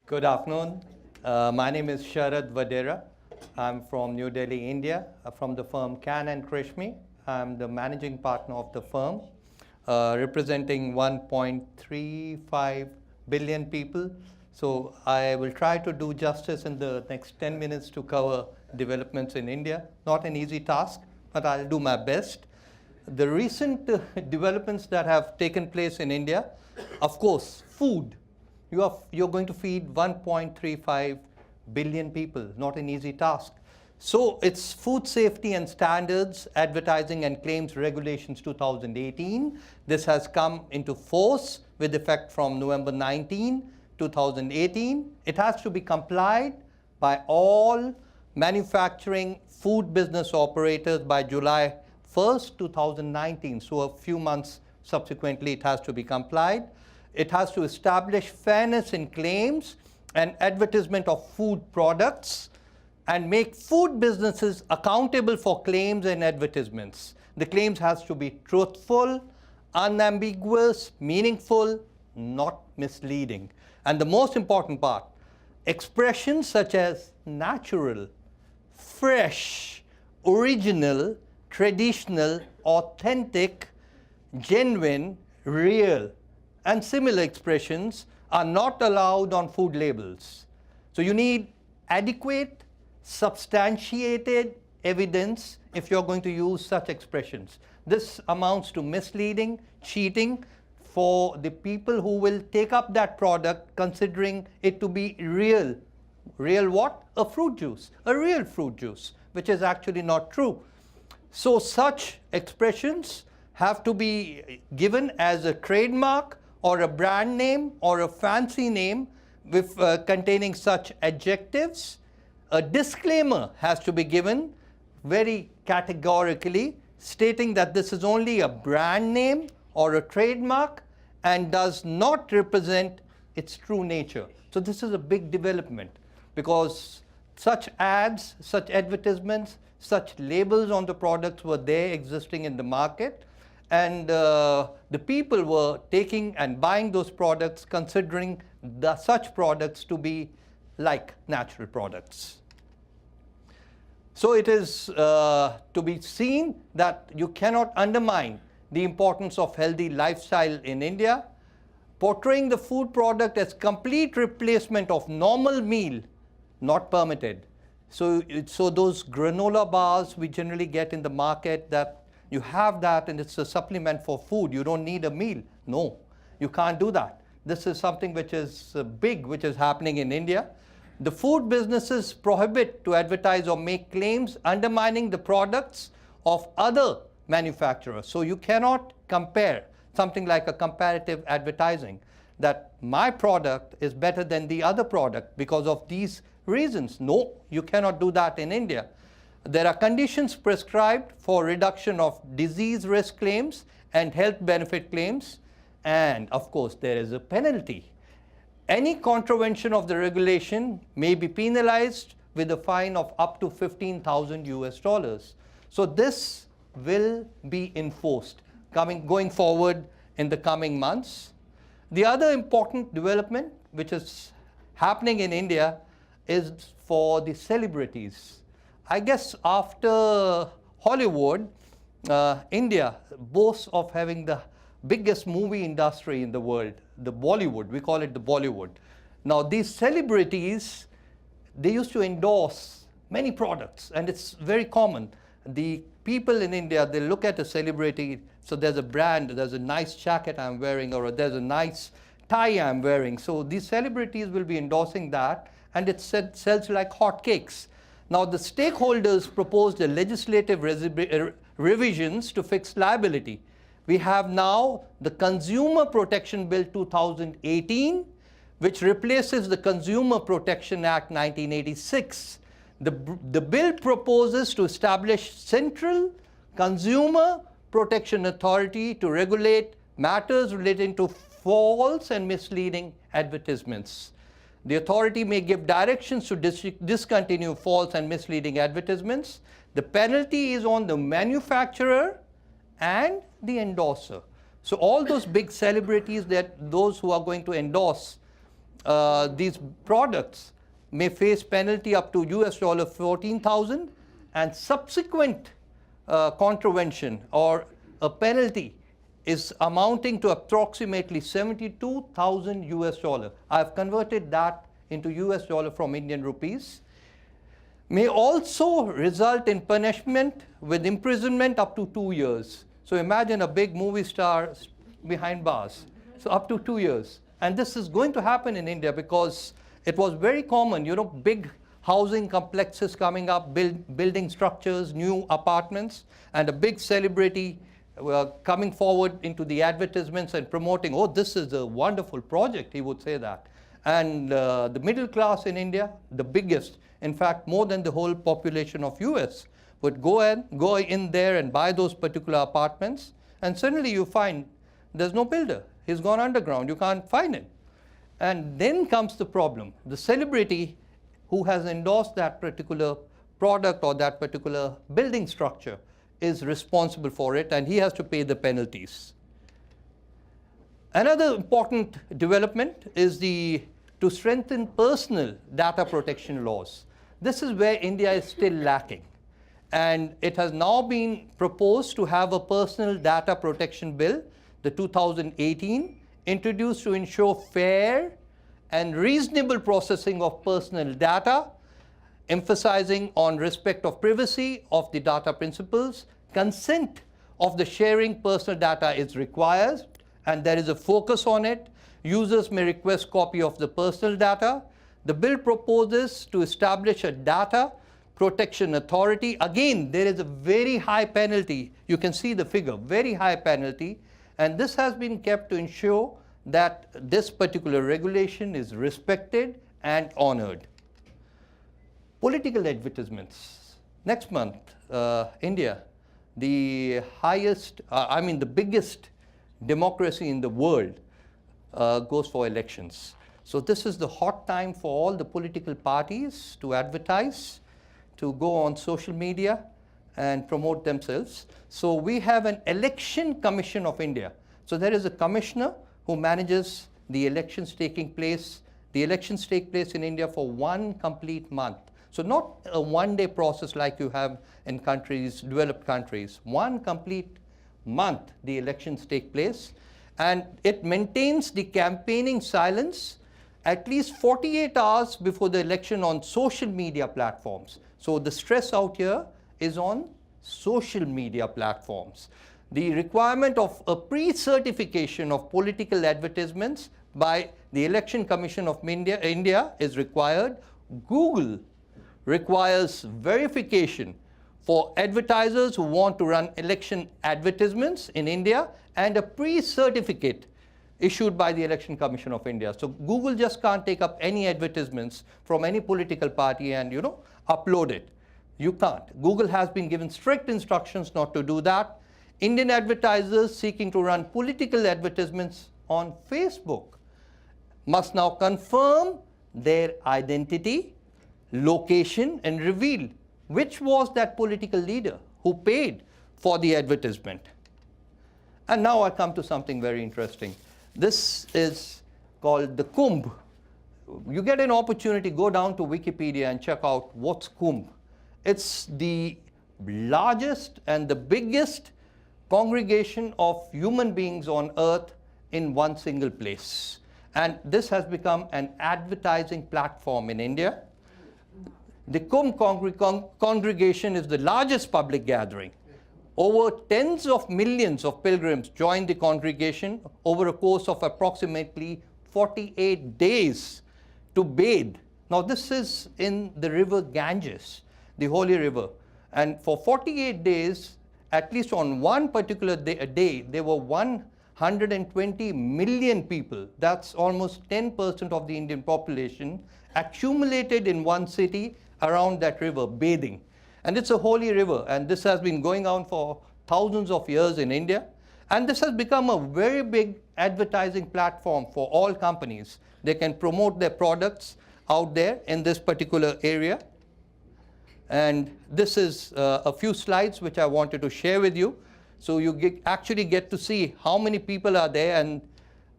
Good afternoon. My name is Sharad Vadera. I'm from New Delhi, India, from the firm Can and Krishmi. I'm the managing partner of the firm, representing 1.35 billion people. So I will try to do justice in the next 10 minutes to cover developments in India. Not an easy task, but I'll do my best. The recent developments that have taken place in India, of course, food. You're going to feed 1.35 billion people, not an easy task. So it's Food Safety and Standards, Advertising and Claims Regulations 2018. This has come into force with effect from November 19, 2018. It has to be complied by all manufacturing food business operators by July 1st, 2019. So a few months subsequently, it has to be complied. It has to establish fairness in claims and advertisement of food products and make food businesses accountable for claims and advertisements. The claims has to be truthful, unambiguous, meaningful, not misleading. And the most important part, expressions such as natural, fresh, original, traditional, authentic, genuine, real, and similar expressions are not allowed on food labels. So you need adequate, substantiated evidence if you're going to use such expressions. This amounts to misleading, cheating for the people who will take up that product considering it to be real. Real what? A fruit juice, a real fruit juice, which is actually not true. So such expressions have to be given as a trademark or a brand name or a fancy name with containing such adjectives. A disclaimer has to be given very categorically, stating that this is only a brand name or a trademark and does not represent its true nature. So this is a big development because such ads, such advertisements, such labels on the products were there existing in the market. And the people were taking and buying those products considering such products to be like natural products. So it is to be seen that you cannot undermine the importance of healthy lifestyle in India. Portraying the food product as complete replacement of normal meal, not permitted. So those granola bars we generally get in the market, that you have that and it's a supplement for food. You don't need a meal. No, you can't do that. This is something which is big, which is happening in India. The food businesses prohibit to advertise or make claims undermining the products of other manufacturers. So you cannot compare something like a comparative advertising, that my product is better than the other product because of these reasons. No, you cannot do that in India. There are conditions prescribed for reduction of disease risk claims and health benefit claims. And of course, there is a penalty. Any contravention of the regulation may be penalized with a fine of up to 15,000 US dollars. So this will be enforced going forward in the coming months. The other important development which is happening in India is for the celebrities. I guess after Hollywood, India boasts of having the biggest movie industry in the world, the Bollywood. We call it the Bollywood. Now these celebrities, they used to endorse many products, and it's very common. The people in India, they look at a celebrity, so there's a brand, there's a nice jacket I'm wearing, or there's a nice tie I'm wearing. So these celebrities will be endorsing that, and it sells like hotcakes. Now, the stakeholders proposed a legislative revisions to fix liability. We have now the Consumer Protection Bill 2018, which replaces the Consumer Protection Act 1986. The bill proposes to establish Central Consumer Protection Authority to regulate matters relating to false and misleading advertisements. The authority may give directions to discontinue false and misleading advertisements. The penalty is on the manufacturer and the endorser. So all those big celebrities, those who are going to endorse these products may face penalty up to US $14,000, and subsequent contravention or a penalty is amounting to approximately 72,000 US dollar. I've converted that into US dollar from Indian rupees. May also result in punishment with imprisonment up to 2 years. So imagine a big movie star behind bars. So up to 2 years. And this is going to happen in India because it was very common, you know, big housing complexes coming up, building structures, new apartments, and a big celebrity coming forward into the advertisements and promoting, oh, this is a wonderful project, he would say that. And the middle class in India, the biggest, in fact, more than the whole population of US, would go in there and buy those particular apartments, and suddenly you find there's no builder. He's gone underground, you can't find him. And then comes the problem. The celebrity who has endorsed that particular product or that particular building structure is responsible for it, and he has to pay the penalties. Another important development is to strengthen personal data protection laws. This is where India is still lacking. And it has now been proposed to have a personal data protection bill, the 2018, introduced to ensure fair and reasonable processing of personal data, emphasizing on respect of privacy of the data principles. Consent of the sharing personal data is required, and there is a focus on it. Users may request copy of the personal data. The bill proposes to establish a data protection authority. Again, there is a very high penalty. You can see the figure, very high penalty. And this has been kept to ensure that this particular regulation is respected and honored. Political advertisements. Next month, India, the biggest democracy in the world, goes for elections. So this is the hot time for all the political parties to advertise, to go on social media and promote themselves. So we have an Election Commission of India. So there is a commissioner who manages the elections taking place. The elections take place in India for 1 complete month. So not a one-day process like you have in countries, developed countries. 1 complete month the elections take place, and it maintains the campaigning silence at least 48 hours before the election on social media platforms. So the stress out here is on social media platforms. The requirement of a pre-certification of political advertisements by the Election Commission of India is required. Google requires verification for advertisers who want to run election advertisements in India, and a pre-certificate issued by the Election Commission of India. So Google just can't take up any advertisements from any political party and, upload it. You can't. Google has been given strict instructions not to do that. Indian advertisers seeking to run political advertisements on Facebook must now confirm their identity, location, and reveal which was that political leader who paid for the advertisement. And now I come to something very interesting. This is called the Kumbh. You get an opportunity, go down to Wikipedia and check out what's Kumbh. It's the largest and the biggest congregation of human beings on earth in one single place. And this has become an advertising platform in India. The Kumbh congregation is the largest public gathering. Over tens of millions of pilgrims join the congregation over a course of approximately 48 days to bathe. Now this is in the river Ganges, the holy river. And for 48 days, at least on one particular day, there were 120 million people. That's almost 10% of the Indian population accumulated in one city around that river, bathing. And it's a holy river, and this has been going on for thousands of years in India. And this has become a very big advertising platform for all companies. They can promote their products out there in this particular area. And this is a few slides which I wanted to share with you. So you actually get to see how many people are there and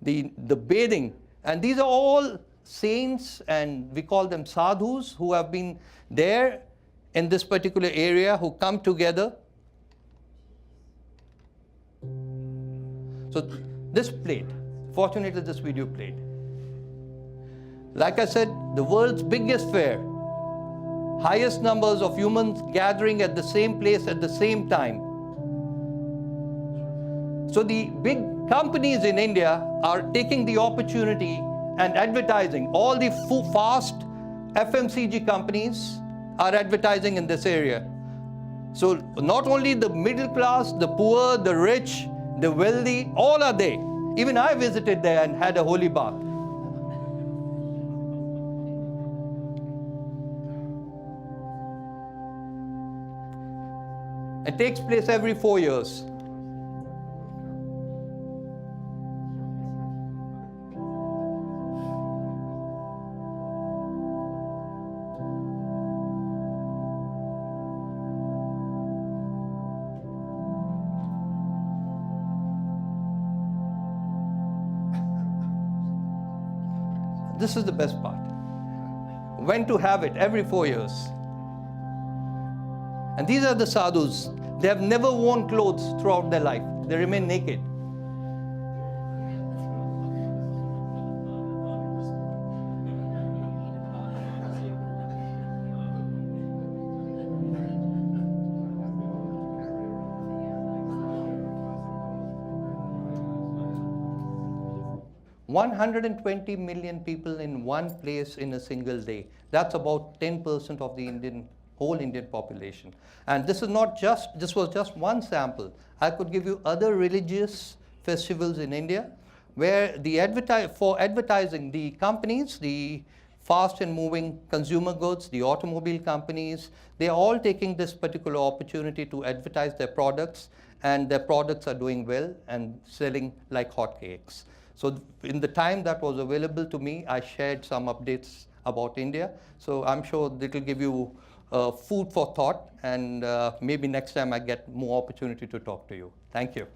the bathing. And these are all saints, and we call them sadhus, who have been there in this particular area, who come together. So this played. Fortunately, this video played. Like I said, the world's biggest fair. Highest numbers of humans gathering at the same place at the same time. So the big companies in India are taking the opportunity and advertising. All the fast FMCG companies are advertising in this area. So not only the middle class, the poor, the rich, the wealthy, all are there. Even I visited there and had a holy bath. It takes place every 4 years. This is the best part. When to have it every 4 years. And these are the sadhus. They have never worn clothes throughout their life. They remain naked. $120 million people in one place in a single day. That's about 10% of the whole Indian population. And this was just one sample. I could give you other religious festivals in India where for advertising, the companies, the fast and moving consumer goods, the automobile companies, they are all taking this particular opportunity to advertise their products, and their products are doing well and selling like hotcakes. So in the time that was available to me, I shared some updates about India. So I'm sure it will give you food for thought, and maybe next time I get more opportunity to talk to you. Thank you.